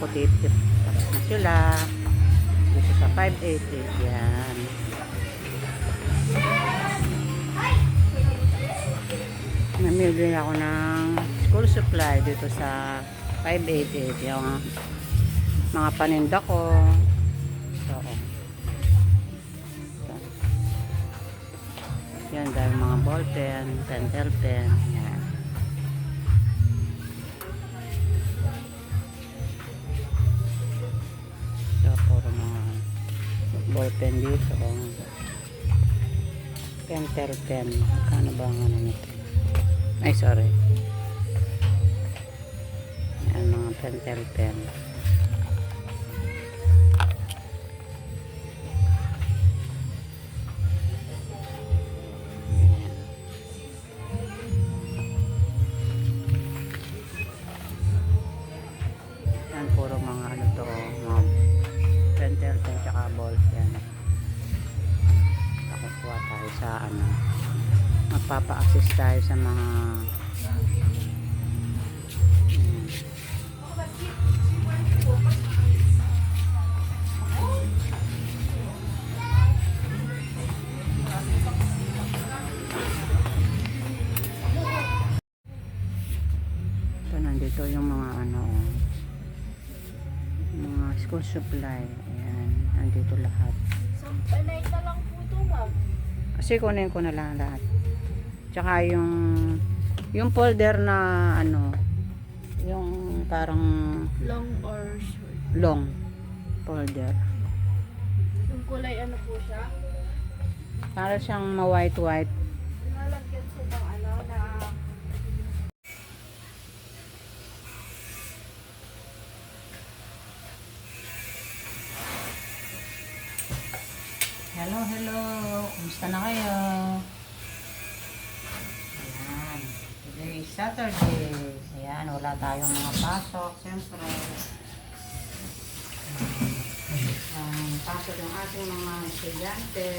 puti. Tapos na sila. Dito sa 580. Yan. Namili ako ng school supply dito sa 588. Yung mga paninda ko. So, yan dahil mga ball pen, pentel pen. Yan. So, puro mga ball pen dito. Pentel pen. Kano ba ang ano nito? Ay, sorry. Yan, mga pentel pen. Yan, puro mga ano to, mga pentel pen tsaka ball pen. Nakakuha tayo sa ano, magpapa-assist tayo sa mga ito, nandito yung mga ano, mga school supply. Ayan, nandito lahat. Sampanay na lang po ito, ma'am. Kasi kunin ko na lang lahat. Tsaka yung folder na ano, yung parang Long or short? long folder. Yung kulay ano po siya? Para siyang ma-white-white. Nalagyan po ng ano na... Hello, hello. Kumusta na kayo? Ayan. Today is Saturday. Ayan, wala tayong mga pasok. Siyempre. Pasok yung ating mga estudyante.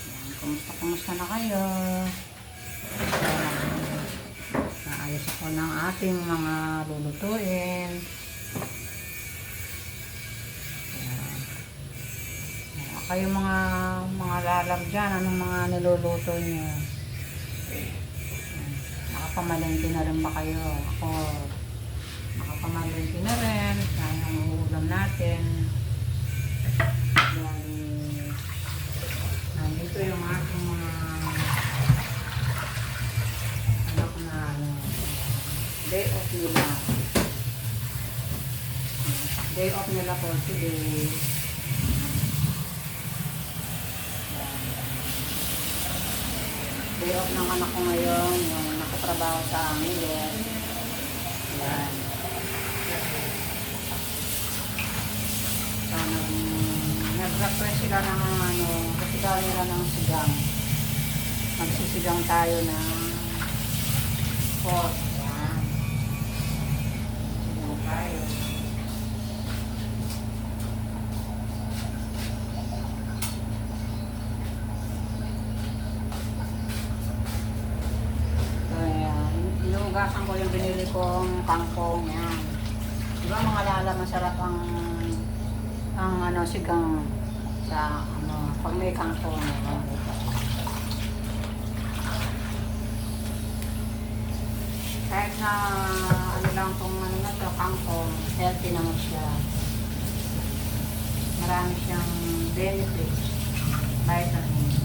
Ayan, kumusta na kayo? Naayos ako ng ating mga lulutuin. Kayo mga lalag dyan, anong mga niluluto nyo? Nakapamalengke na rin ba kayo? Ako, nakapamalengke na rin. Kaya ang ulam natin. Nandito yung aking mga anak na day off nila. Day off nila for today. Day off ng anak ko ngayon, yung nakatrabaho sa Angeles. Yan. So, nag-request sila ng ano, kasi daw nila ng sigang. Magsisigang tayo ng pork. Yan. Sigang tayo. Inuugasan ko yung binili kong kangkong yan. Diba mga lala, masarap ang ano, sigang sa ano, pag may kangkong. Kahit na ano lang itong ano na ito, kangkong, healthy naman siya. Marami siyang benefits. Vitamins.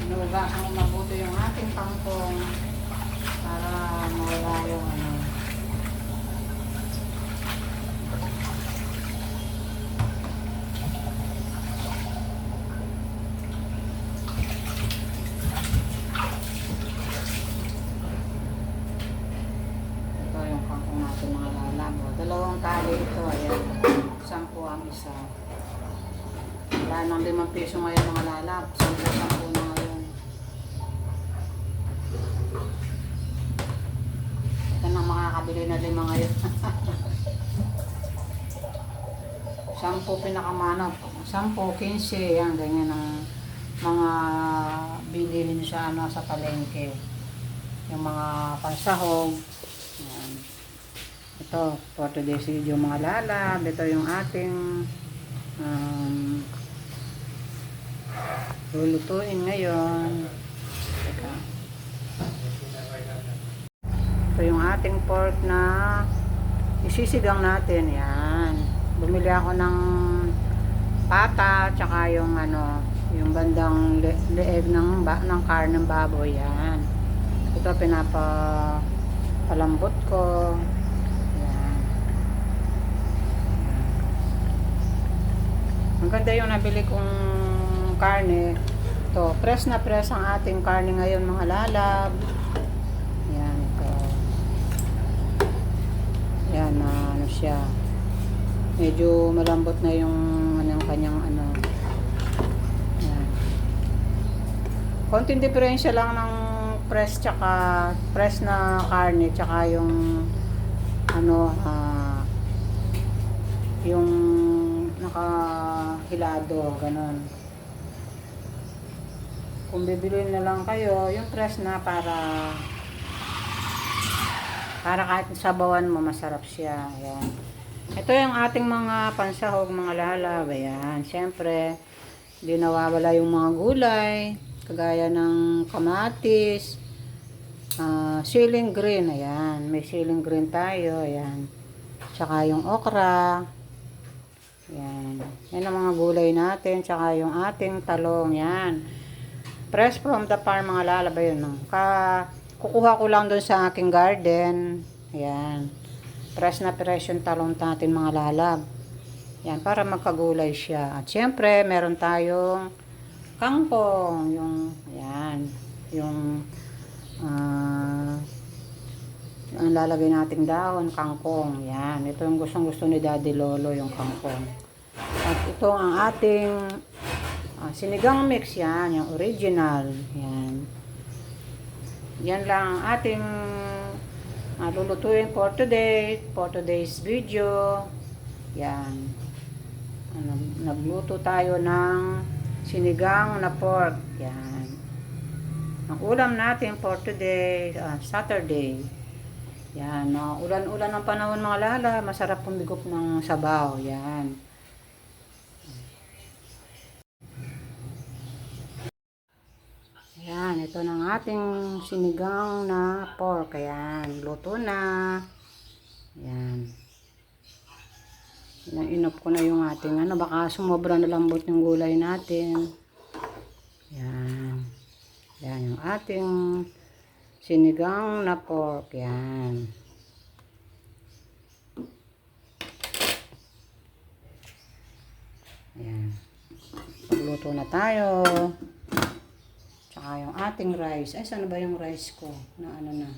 Inuugasan ko mabuti yung ating kangkong para mawala yung ano. 5 piso ngayon mga lalap. 10 na ngayon. Ito na makakabili na 5 ngayon. 10 pinakamanap. 10, 15, yan, ganyan ang mga bilihin sa sa palengke. Yung mga pansahog. Yan. Ito, for today's video mga lalab. Ito yung ating lulutuin ngayon. Teka. Ito yung ating pork na isisigang natin. Yan. Bumili ako ng pata, tsaka yung yung bandang leeg ng karne ng baboy. Yan. Ito pinapalambot ko. Yan. Ang ganda yung nabili kong karne. Ito, press na press ang ating karne ngayon mga lalab. Yan, ito. Yan, ano siya. Medyo malambot na yung kanyang Yan. Konting diferensya lang ng press na karne tsaka yung yung nakahilado, ganon. Kung bibili na lang kayo yung press na para kahit sabawan mo masarap siya. Ayan. Ito yung ating mga pansahog mga lalab. Ayan. Siyempre hindi nawawala yung mga gulay kagaya ng kamatis, siling green. Ayan. May siling green tayo. Ayan. Tsaka yung okra. Ayan. Yan ang mga gulay natin. Tsaka yung ating talong. Yan. Fresh from the farm mga lalab. Ayun. Kukuha ko lang doon sa aking garden. Ayan. Fresh na fresh yung talong natin mga lalab. Yan. Para magkagulay siya. At syempre, meron tayong kangkong. Yung, ayan. Yung ang lalagay nating dahon, kangkong. Yan. Ito yung gustong-gusto ni Daddy Lolo, yung kangkong. At ito ang ating sinigang mix. Yan. Yung original. Yan. Yan lang ang ating lulutuin for today. For today's video. Yan. Nagluto tayo ng sinigang na pork. Yan. Ang ulam natin for today, Saturday. Yan. Ulan-ulan ang panahon mga lala. Masarap pumigop ng sabaw. Yan. Yan. Ito na ang ating sinigang na pork. Ayan. Luto na. Yan. Inop ko na yung ating baka sumobra na lambot yung gulay natin. Yan. Yan yung ating sinigang na pork. Yan. Yan. Pagluto na tayo. Tsaka yung ating rice. Ay, saan ba yung rice ko? Na na.